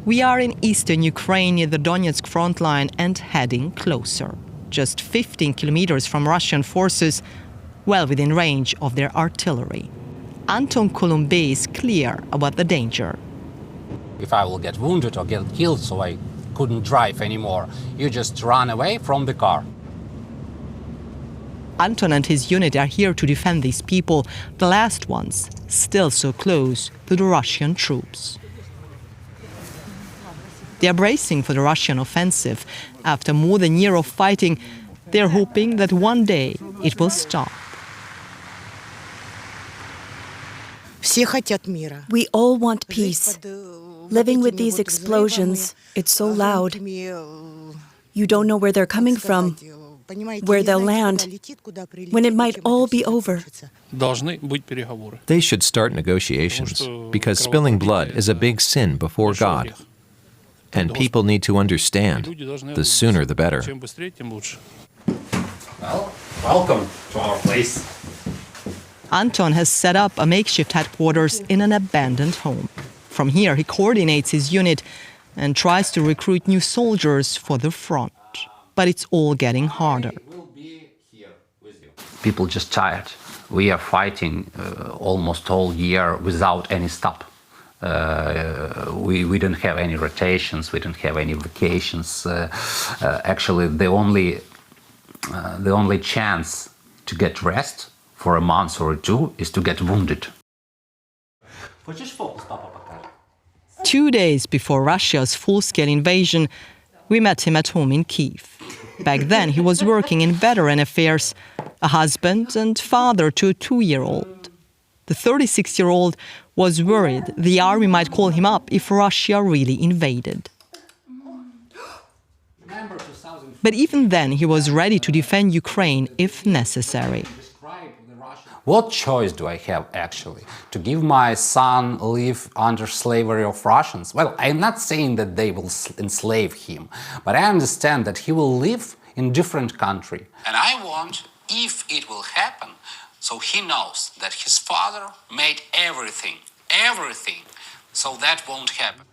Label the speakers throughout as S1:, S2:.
S1: We are in eastern Ukraine near the Donetsk front line and heading closer. Just 15 kilometers from Russian forces, well within range of their artillery. Anton Colombe is clear about the danger.
S2: If I will get wounded or get killed so I couldn't drive anymore, you just run away from the car.
S1: Anton and his unit are here to defend these people, the last ones still so close to the Russian troops. They are bracing for the Russian offensive. After more than a year of fighting, they are hoping that one day it will stop.
S3: We all want peace. Living with these explosions, it's so loud. You don't know where they're coming from, where they'll land, when it might all be over.
S4: They should start negotiations, because spilling blood is a big sin before God. And people need to understand, the sooner the better.
S2: Well, welcome to our place.
S1: Anton has set up a makeshift headquarters in an abandoned home. From here, he coordinates his unit and tries to recruit new soldiers for the front. But it's all getting harder.
S2: People just tired. We are fighting almost all year without any stop. We don't have any rotations, we don't have any vacations. Actually, the only chance to get rest for a month or two is to get wounded.
S1: 2 days before Russia's full-scale invasion, we met him at home in Kyiv. Back then, he was working in veteran affairs, a husband and father to a 2-year-old. The 36-year-old was worried the army might call him up if Russia really invaded. But even then, he was ready to defend Ukraine if necessary.
S2: What choice do I have, actually? To give my son live under slavery of Russians? Well, I'm not saying that they will enslave him, but I understand that he will live in a different country. And I want, if it will happen, so he knows that his father made everything, so that won't happen.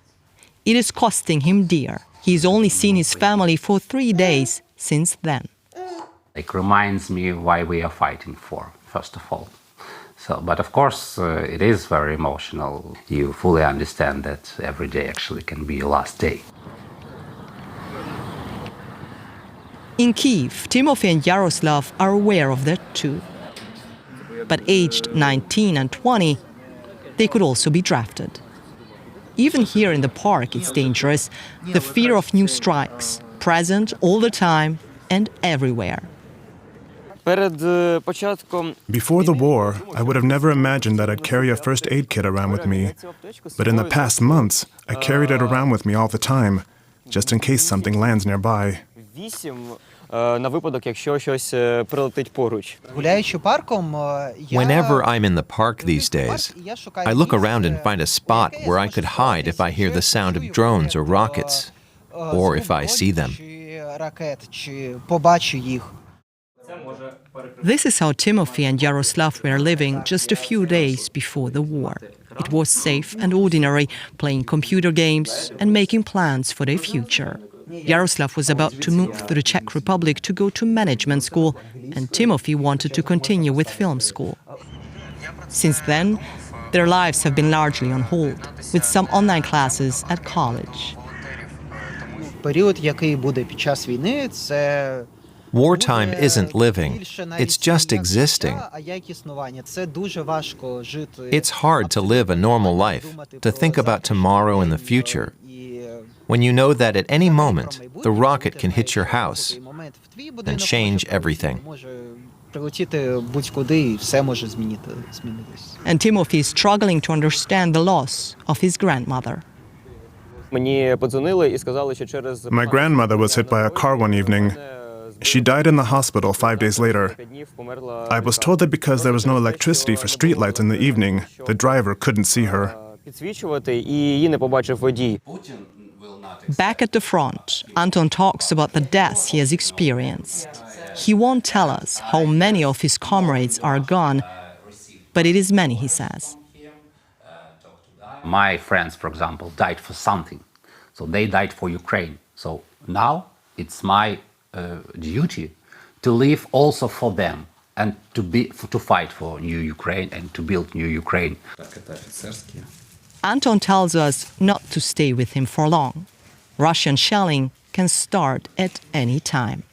S1: It is costing him dear. He's only seen his family for 3 days since then.
S2: It reminds me why we are fighting for, first of all. But of course, it is very emotional. You fully understand that every day actually can be your last day.
S1: In Kyiv, Timofey and Yaroslav are aware of that too. But aged 19 and 20, they could also be drafted. Even here in the park, it's dangerous. The fear of new strikes, present all the time and everywhere.
S5: Before the war, I would have never imagined that I'd carry a first aid kit around with me. But in the past months, I carried it around with me all the time, just in case something lands nearby.
S4: Whenever I'm in the park these days, I look around and find a spot where I could hide if I hear the sound of drones or rockets, or if I see them.
S1: This is how Timofey and Yaroslav were living just a few days before the war. It was safe and ordinary, playing computer games and making plans for their future. Yaroslav was about to move to the Czech Republic to go to management school, and Timofey wanted to continue with film school. Since then, their lives have been largely on hold, with some online classes at college.
S4: Wartime isn't living, it's just existing. It's hard to live a normal life, to think about tomorrow and the future, when you know that at any moment the rocket can hit your house and change everything.
S1: And Timofey is struggling to understand the loss of his grandmother.
S5: My grandmother was hit by a car one evening. She died in the hospital 5 days later. I was told that because there was no electricity for streetlights in the evening, the driver couldn't see her.
S1: Back at the front, Anton talks about the deaths he has experienced. He won't tell us how many of his comrades are gone, but it is many, he says.
S2: My friends, for example, died for something. So they died for Ukraine. So now it's my duty to live also for them and to fight for new Ukraine and to build new Ukraine.
S1: Anton tells us not to stay with him for long. Russian shelling can start at any time.